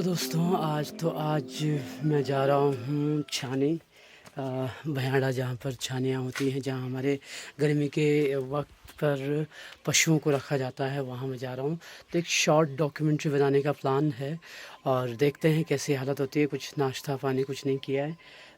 दोस्तों आज मैं जा रहा हूँ छानी भयाड़ा, जहाँ पर छानियाँ होती हैं, जहाँ हमारे गर्मी के वक्त पर पशुओं को रखा जाता है, वहाँ मैं जा रहा हूँ। तो एक शॉर्ट डॉक्यूमेंट्री बनाने का प्लान है और देखते हैं कैसी हालत होती है। कुछ नाश्ता पानी कुछ नहीं किया है,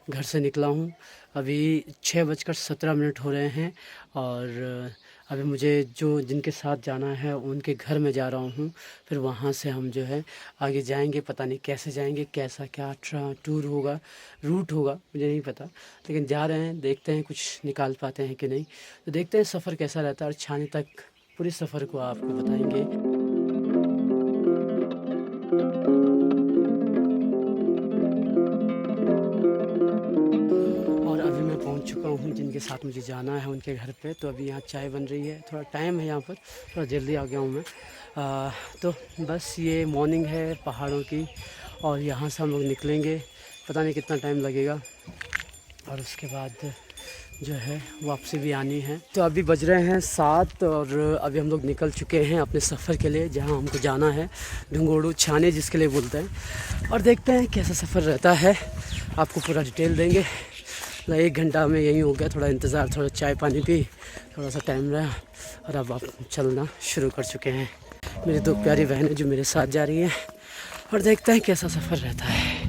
घर से निकला हूँ। अभी 6:17 हो रहे हैं और अभी मुझे जिनके साथ जाना है उनके घर में जा रहा हूँ। फिर वहाँ से हम जो है आगे जाएंगे, पता नहीं कैसे जाएंगे, कैसा क्या टूर होगा, रूट होगा, मुझे नहीं पता, लेकिन जा रहे हैं। देखते हैं कुछ निकाल पाते हैं कि नहीं। तो देखते हैं सफ़र कैसा रहता है और छानी तक पूरे सफ़र को आपको बताएंगे। पहुंच चुका हूं, जिनके साथ मुझे जाना है उनके घर पे। तो अभी यहाँ चाय बन रही है, थोड़ा टाइम है यहाँ पर, थोड़ा जल्दी आ गया हूँ मैं। तो बस ये मॉर्निंग है पहाड़ों की और यहाँ से हम लोग निकलेंगे, पता नहीं कितना टाइम लगेगा और उसके बाद जो है वापसी भी आनी है। तो अभी बज रहे हैं 7 और अभी हम लोग निकल चुके हैं अपने सफ़र के लिए, जहाँ हमको जाना है ढूंगोड़ू छाने जिसके लिए बोलते हैं। और देखते हैं कैसा सफ़र रहता है, आपको पूरा डिटेल देंगे। 1 घंटा में यहीं हो गया, थोड़ा इंतज़ार, थोड़ा चाय पानी पी, थोड़ा सा टाइम रहा और अब आप चलना शुरू कर चुके हैं। मेरी 2 प्यारी बहनें जो मेरे साथ जा रही हैं और देखते हैं कैसा सफ़र रहता है।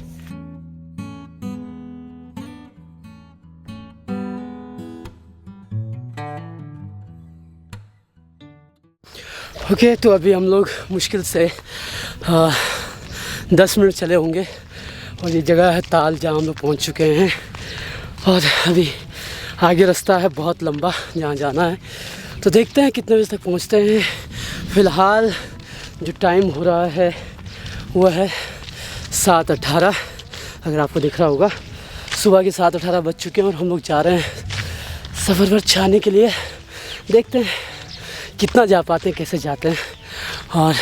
ओके, तो अभी हम लोग मुश्किल से 10 मिनट चले होंगे और ये जगह है ताल, जहाँ हम लोग पहुँच चुके हैं। और अभी आगे रास्ता है बहुत लंबा जहाँ जाना है, तो देखते हैं कितने बजे तक पहुँचते हैं। फ़िलहाल जो टाइम हो रहा है वो है 7:18, अगर आपको दिख रहा होगा। सुबह के 7:18 बज चुके हैं और हम लोग जा रहे हैं सफ़र पर छाने के लिए। देखते हैं कितना जा पाते हैं, कैसे जाते हैं। और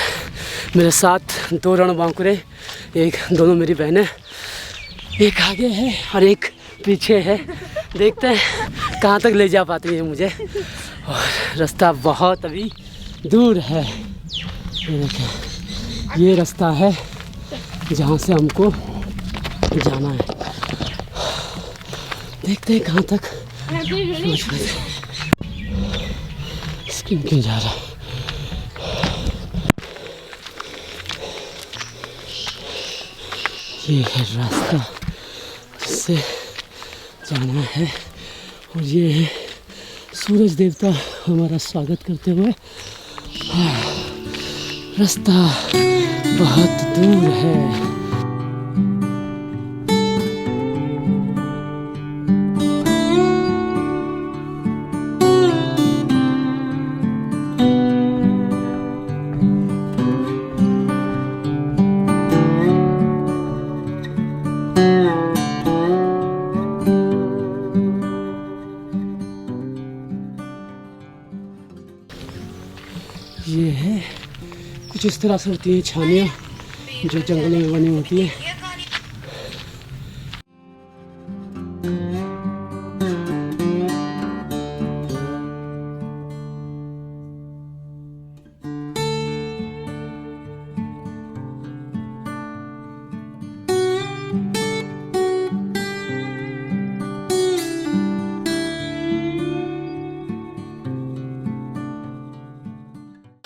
मेरे साथ 2 रणबांकुरे, दोनों मेरी बहनें, एक आगे है और एक पीछे है। देखते हैं कहाँ तक ले जा पाती है मुझे। और रास्ता बहुत अभी दूर है, ये देखें, ये रास्ता है जहाँ से हमको जाना है। देखते हैं कहाँ तक स्किन क्यों जा रहा है। ये है रास्ता जिससे जाना है और ये है सूरज देवता हमारा स्वागत करते हुए। रास्ता बहुत दूर है। ये है कुछ इस तरह से होती है छानियाँ जो जंगलों में बनी होती है।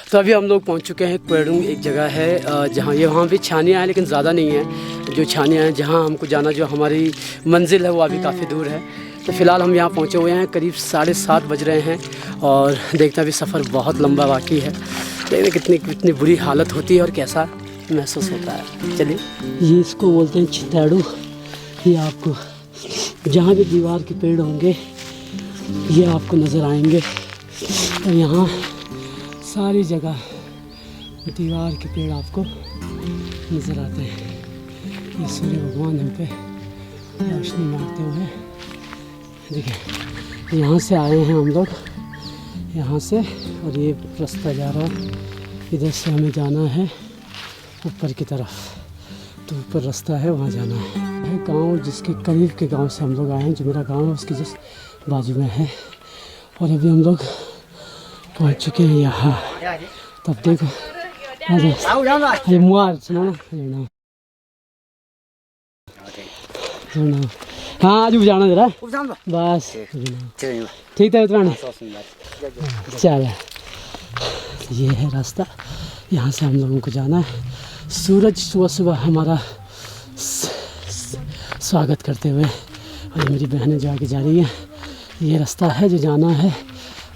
तो अभी हम लोग पहुंच चुके हैं क्वेडुंग, एक जगह है जहां वहाँ भी छानियाँ हैं लेकिन ज़्यादा नहीं है। जो छानियाँ हैं जहां हमको जाना, जो हमारी मंजिल है वो अभी काफ़ी दूर है। तो फ़िलहाल हम यहाँ पहुँचे हुए हैं, करीब 7:30 बज रहे हैं और देखते हैं अभी सफ़र बहुत लंबा बाकी है। देखते कितनी बुरी हालत होती है और कैसा महसूस होता है। चलिए, ये इसको बोलते हैं चिताड़ू। ये आपको जहाँ भी दीवार के पेड़ होंगे ये आपको नज़र आएंगे। तो यहाँ सारी जगह दीवार के पेड़ आपको नज़र आते हैं। ये सूर्य भगवान हम पे रोशनी मारते हुए, देखिए यहाँ से आए हैं हम लोग, यहाँ से, और ये रास्ता जा रहा है इधर से। हमें जाना है ऊपर की तरफ, तो ऊपर रास्ता है, वहाँ जाना है। गांव जिसके करीब के गांव से हम लोग आए हैं, जो मेरा गांव है उसके जस्ट बाजू में है। और अभी हम लोग पहुँच चुके हैं यहाँ। तब देखो, सुना हाँ आज जाना जरा बस ठीक है उतराना चल। ये है रास्ता, यहाँ से हम लोगों को जाना है। सूरज सुबह सुबह हमारा स्वागत करते हुए, और मेरी बहनें जो आगे जा रही हैं। ये रास्ता है जो जाना है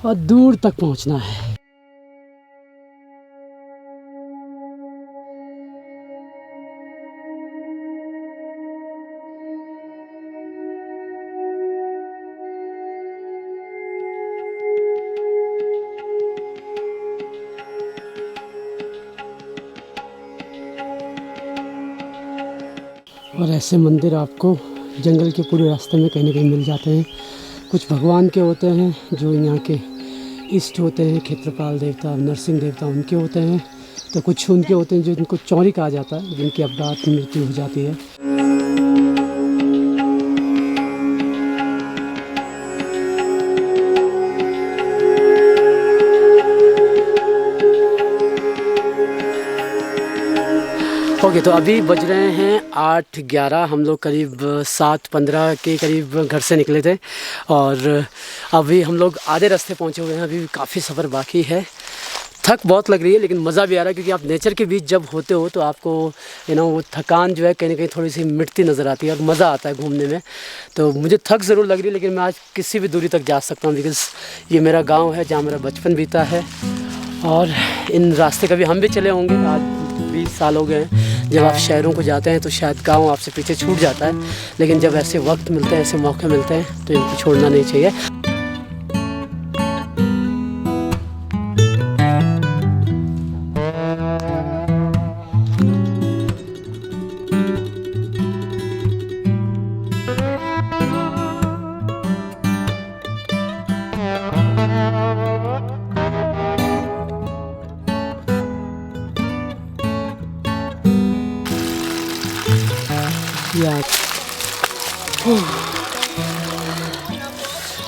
और दूर तक पहुंचना है। और ऐसे मंदिर आपको जंगल के पूरे रास्ते में कहीं ना कहीं मिल जाते हैं। कुछ भगवान के होते हैं जो यहाँ के इष्ट होते हैं, क्षेत्रपाल देवता, नरसिंह देवता उनके होते हैं। तो कुछ उनके होते हैं जो इनको चौरी कहा जाता है, जिनकी अपघात मृत्यु हो जाती है। ओके तो अभी बज रहे हैं 8:11। हम लोग करीब 7:15 के करीब घर से निकले थे और अभी हम लोग आधे रास्ते पहुंचे हुए हैं। अभी भी काफ़ी सफ़र बाकी है। थक बहुत लग रही है लेकिन मज़ा भी आ रहा है, क्योंकि आप नेचर के बीच जब होते हो तो आपको वो थकान जो है कहीं ना कहीं थोड़ी सी मिटती नज़र आती है और मज़ा आता है घूमने में। तो मुझे थक ज़रूर लग रही है लेकिन मैं आज किसी भी दूरी तक जा सकता हूँ, बिकॉज़ ये मेरा गाँव है जहाँ मेरा बचपन बीता है। और इन रास्ते कभी हम भी चले होंगे। आज 20 साल हो गए हैं। जब आप शहरों को जाते हैं तो शायद गांव आपसे पीछे छूट जाता है, लेकिन जब ऐसे वक्त मिलते हैं, ऐसे मौके मिलते हैं तो इनको छोड़ना नहीं चाहिए।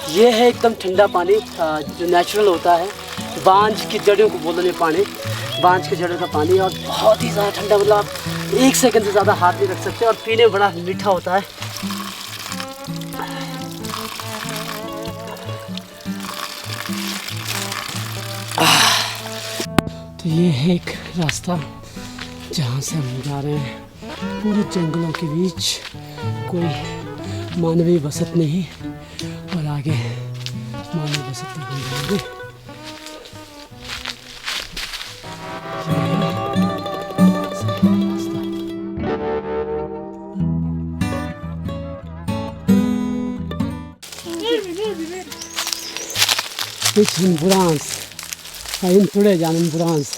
ये है एकदम ठंडा पानी जो नेचुरल होता है। बांझ की जड़ों को बोलते हैं पानी, बांझ की जड़ों का पानी, और बहुत ही ज़्यादा ठंडा। मतलब आप 1 सेकंड से ज़्यादा हाथ नहीं रख सकते, और पीने में बड़ा मीठा होता है। तो ये है एक रास्ता जहाँ से हम जा रहे हैं। पूरे जंगलों के बीच, कोई मानवीय बसत नहीं, और आगे मानवीय बसत तक हम जाएंगे। Ich bin Burans, in Pure जान Burans।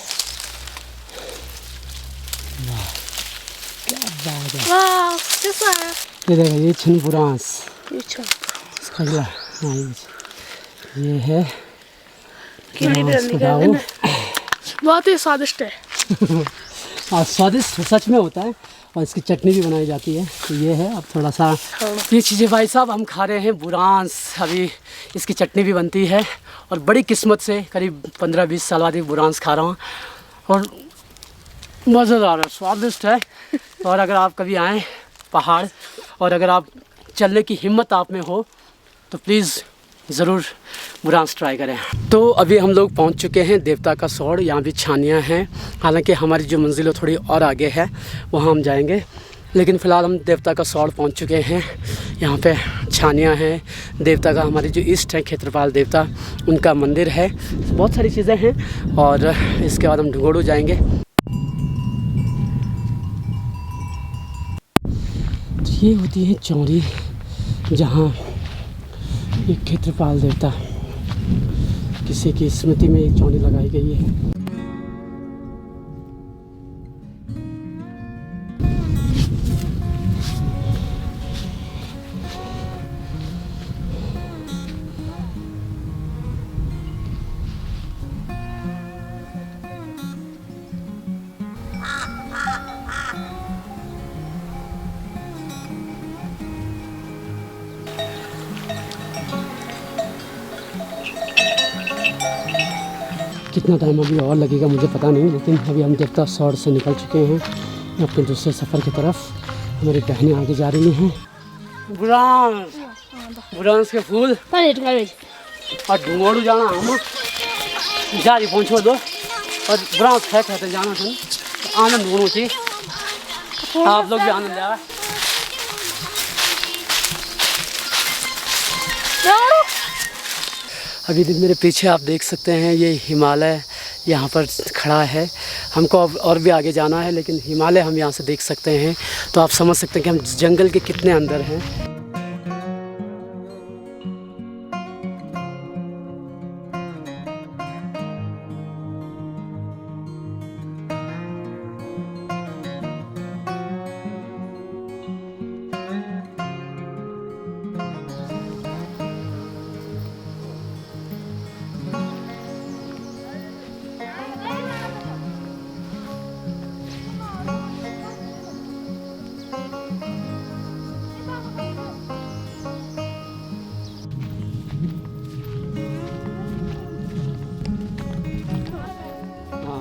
वाह कैसा है? ये देखो, ये छनपुरांस, ये हाँ ये है बहुत ही स्वादिष्ट है। हाँ स्वादिष्ट सच में होता है, और इसकी चटनी भी बनाई जाती है। तो ये है, अब थोड़ा सा ये चीज़ें भाई साहब हम खा रहे हैं बुरांस। अभी इसकी चटनी भी बनती है, और बड़ी किस्मत से करीब 15-20 साल बाद बुरांस खा रहा हूँ, और मज़ेदार है, स्वादिष्ट है। और अगर आप कभी आएँ पहाड़, और अगर आप चलने की हिम्मत आप में हो तो प्लीज़ ज़रूर बुरांस ट्राई करें। तो अभी हम लोग पहुंच चुके हैं देवता का सौड़। यहाँ भी छानियाँ हैं, हालांकि हमारी जो मंजिल है थोड़ी और आगे है, वहाँ हम जाएंगे। लेकिन फ़िलहाल हम देवता का सौड़ पहुंच चुके हैं। यहाँ पे छानियाँ हैं, देवता का, हमारे जो इष्ट हैं क्षेत्रपाल देवता, उनका मंदिर है। बहुत सारी चीज़ें हैं, और इसके बाद हम ढुंगोड़ू जाएंगे। ये होती है चौरी, जहाँ एक क्षेत्रपाल देवता, किसी की स्मृति में एक चौरी लगाई गई है। कितना टाइम अभी और लगेगा मुझे पता नहीं, लेकिन अभी हम देवता सौड़ से निकल चुके हैं अपने दूसरे सफ़र की तरफ। हमारी बहनें आगे जा रही हैं, बुरांस बुरांस के फूल Palit kali. और ढूंढोड़ू जाना हम जारी पहुँचो दो और बुरांस खाते जाना सुन आनंद होना चाहिए आप लोग भी आनंद ले अभी मेरे पीछे आप देख सकते हैं ये हिमालय यहाँ पर खड़ा है। हमको अब और भी आगे जाना है लेकिन हिमालय हम यहाँ से देख सकते हैं तो आप समझ सकते हैं कि हम जंगल के कितने अंदर हैं।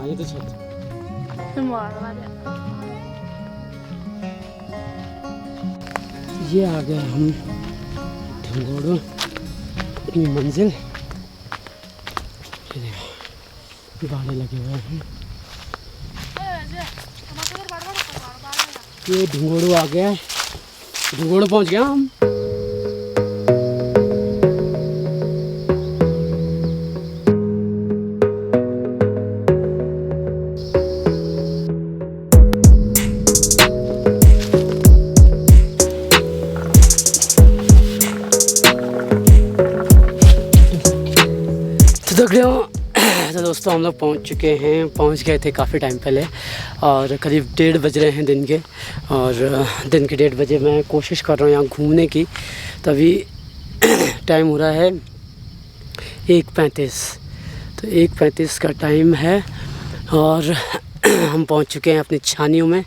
ये तो छत ये आ गए हम ढंगोड़ू अपनी मंजिल। ये देखो बाड़े लगे हुए हैं। ये ढंगोड़ू आ गया है। ढंगोड़ू पहुंच गया हम। तो दोस्तों हम लोग पहुंच चुके हैं। पहुंच गए थे काफ़ी टाइम पहले और करीब 1:30 बज रहे हैं दिन के। और दिन के 1:30 बजे मैं कोशिश कर रहा हूँ यहाँ घूमने की। तभी टाइम हो रहा है 1:35। तो 1:35 का टाइम है और हम पहुंच चुके हैं अपनी छानियों में।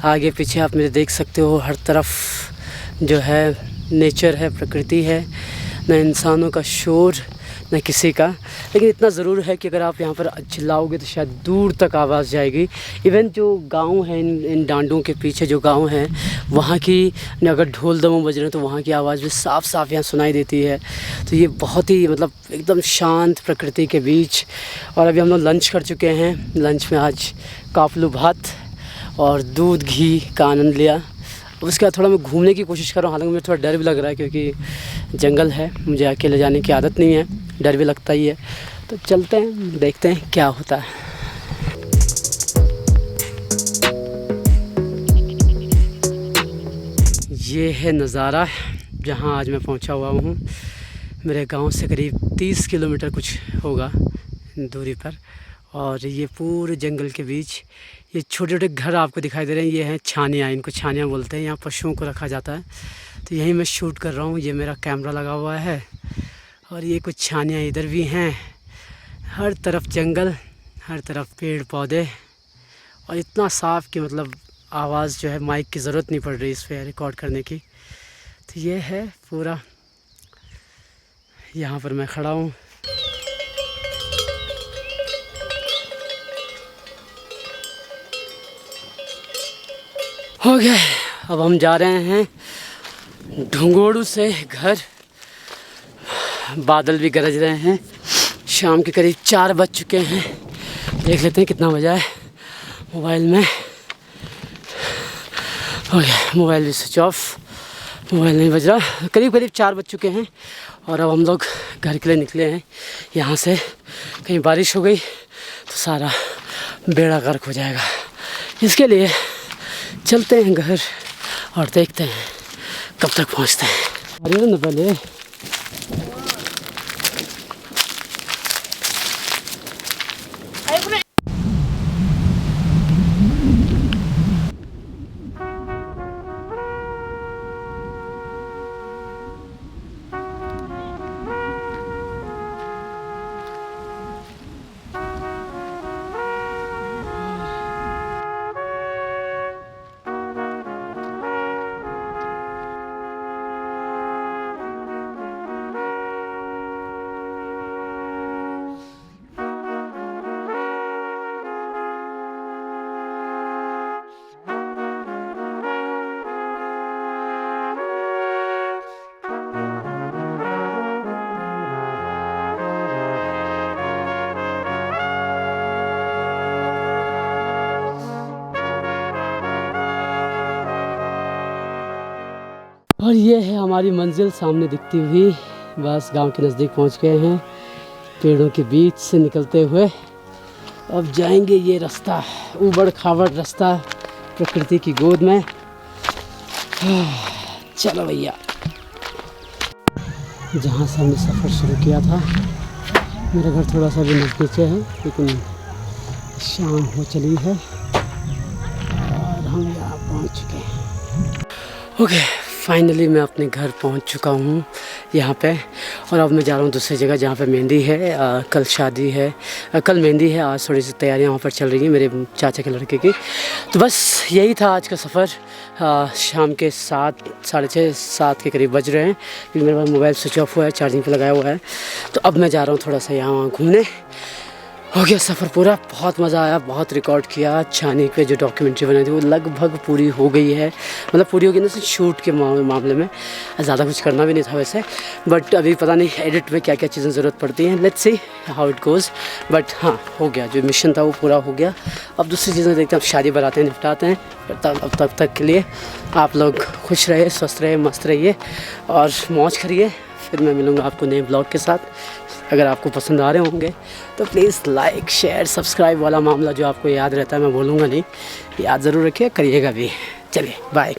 आगे पीछे आप मेरे देख सकते हो हर तरफ जो है नेचर है, प्रकृति है, न इंसानों का शोर न किसी का। लेकिन इतना ज़रूर है कि अगर आप यहाँ पर चिल्लाओगे तो शायद दूर तक आवाज़ जाएगी। इवन जो गांव है इन डांडों के पीछे जो गांव हैं वहाँ की अगर ढोल दमों बज रहे हैं तो वहाँ की आवाज़ भी साफ साफ यहाँ सुनाई देती है। तो ये बहुत ही मतलब एकदम शांत प्रकृति के बीच। और अभी हम लोग लंच कर चुके हैं। लंच में आज काफलू भात और दूध घी का आनंद लिया। उसके बाद थोड़ा मैं घूमने की कोशिश कर रहा हूँ। हालांकि मुझे थोड़ा डर भी लग रहा है क्योंकि जंगल है, मुझे अकेले जाने की आदत नहीं है, डर भी लगता ही है। तो चलते हैं, देखते हैं क्या होता है। ये है नज़ारा जहाँ आज मैं पहुँचा हुआ हूँ। मेरे गांव से करीब 30 किलोमीटर कुछ होगा दूरी पर। और ये पूरे जंगल के बीच ये छोटे छोटे घर आपको दिखाई दे रहे हैं। ये हैं छानियाँ, इनको छानियाँ बोलते हैं। यहाँ पशुओं को रखा जाता है। तो यहीं मैं शूट कर रहा हूँ। ये मेरा कैमरा लगा हुआ है और ये कुछ छानियाँ इधर भी हैं। हर तरफ जंगल, हर तरफ पेड़ पौधे और इतना साफ़ कि मतलब आवाज़ जो है माइक की ज़रूरत नहीं पड़ रही इस पर रिकॉर्ड करने की। तो ये है पूरा, यहाँ पर मैं खड़ा हूँ। हो गया, अब हम जा रहे हैं ढंगोड़ू से घर। बादल भी गरज रहे हैं। शाम के करीब 4 बज चुके हैं। देख लेते हैं कितना बजा है मोबाइल में। हो गया, मोबाइल भी स्विच ऑफ, मोबाइल नहीं बज रहा। करीब 4 बज चुके हैं और अब हम लोग घर के लिए निकले हैं। यहाँ से कहीं बारिश हो गई तो सारा बेड़ा गर्क हो जाएगा। इसके लिए चलते हैं घर और देखते हैं कब तक पहुँचते हैं। अरे ना पहले और ये है हमारी मंजिल सामने दिखती हुई। बस गांव के नज़दीक पहुंच गए हैं, पेड़ों के बीच से निकलते हुए। अब जाएंगे ये रास्ता, ऊबड़ खाबड़ रास्ता प्रकृति की गोद में। चलो भैया, जहाँ से हमने सफ़र शुरू किया था, मेरा घर थोड़ा सा भी नज़दीक है, लेकिन शाम हो चली है और हम यहाँ पहुँच चुके हैं। ओके, फाइनली मैं अपने घर पहुँच चुका हूँ यहाँ पे। और अब मैं जा रहा हूँ दूसरी जगह जहाँ पे मेहंदी है। कल शादी है, कल मेहंदी है, आज थोड़ी सी तैयारियाँ वहाँ पर चल रही हैं मेरे चाचा के लड़के की। तो बस यही था आज का सफ़र। शाम के 7, साढ़े 6, 7 के करीब बज रहे हैं, क्योंकि मेरे पास मोबाइल स्विच ऑफ हुआ है, चार्जिंग पे लगाया हुआ है। तो अब मैं जा रहा हूँ थोड़ा सा यहाँ घूमने। हो गया सफ़र पूरा, बहुत मज़ा आया, बहुत रिकॉर्ड किया। छानी पे जो डॉक्यूमेंट्री बनाई थी वो लगभग पूरी हो गई है, मतलब पूरी हो गई ना, शूट के मामले में ज़्यादा कुछ करना भी नहीं था वैसे। बट अभी पता नहीं एडिट में क्या क्या चीज़ें ज़रूरत पड़ती हैं, let's see how it goes. But हाँ, हो गया, जो मिशन था वो पूरा हो गया। अब दूसरी चीज़ें देखते हैं, अब शादी बारातें निपटाते हैं। अब तक के लिए आप लोग खुश रहे, स्वस्थ रहे, मस्त रहिए और मौज करिए। फिर मैं मिलूँगा आपको नए ब्लॉग के साथ। अगर आपको पसंद आ रहे होंगे तो प्लीज़ लाइक, शेयर, सब्सक्राइब वाला मामला जो आपको याद रहता है, मैं बोलूँगा नहीं, याद ज़रूर रखिए, करिएगा भी। चलिए बाय।